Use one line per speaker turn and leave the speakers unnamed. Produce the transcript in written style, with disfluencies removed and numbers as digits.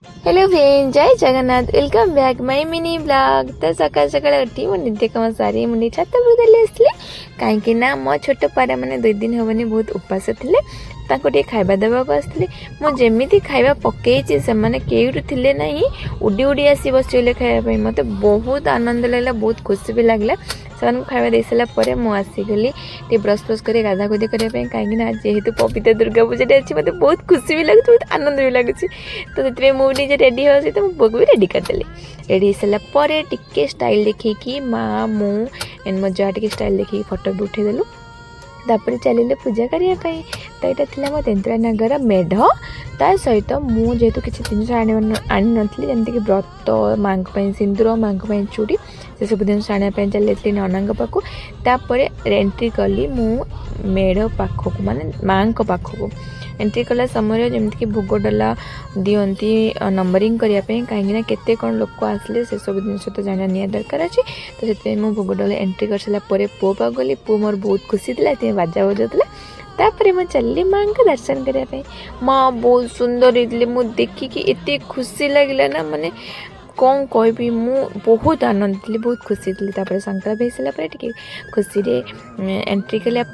Hello friend, जय Jagannath. Welcome back my mini blog. तो सकाल सकाल उठी मो नित्य कम सारी मुझे छात बुदले आसली कहीं मो छोट पारा मैंने 2 दिन हेनी बहुत उपास थे खाଇବା देवाक आसली। मुझे खाଇବା पकई से मैंने केउठू थिले नहीं उड़ी उड़ी आसी बसगले खायापी। मत बहुत आनंद लगला, बहुत खुशी भी लगला। से खाଇବା दे सारापर मुसीगली टे ब्रश ब्रश कर गाधा गुधी करने कहीं जेहेतु पवित्र दुर्गा पूजा अच्छी मत बहुत खुशी भी लगे, बहुत आनंद भी लगुच। तो से मुझे रेडी हो सहित मो भी रेडी करदेली। रेडी हो सारापर टिके स्टाइल देखी माँ मु एंड मो जा टे स्टाइल देखी फोटो भी उठेदेलु। तापर चलिए पूजा करने। तो यहाँ थी मो तेंतुला नागर मेढ़। ता सहित मुझे किसी जिन आनी नी जमीक व्रत माँ सिंदूर माँ चूड़ी से सब जिन आने चली नना पाखु। तापर एंट्री कली मु मेढ़ पाखक माने माँ पाखक एंट्री कला समय जमीक भोग डला दिखती नंबरिंग करने कहीं केते कौन लोक आसले से सब जिन तो जाना नि दरकार अच्छे। तो से भोग डला एंट्री कर सारापर पुओ पाक गली। पुओ मोर बहुत खुशी थी, बाजा बजाऊला। तापर मैं चलली माँ का दर्शन करने। माँ बहुत सुंदर होती मुझे देखिकी एत खुशी लगे ना, माने कौन कहबी मु बहुत आनंद थी, बहुत खुशी थी। संकल्प हो सारापर खुशी एंट्री कले आप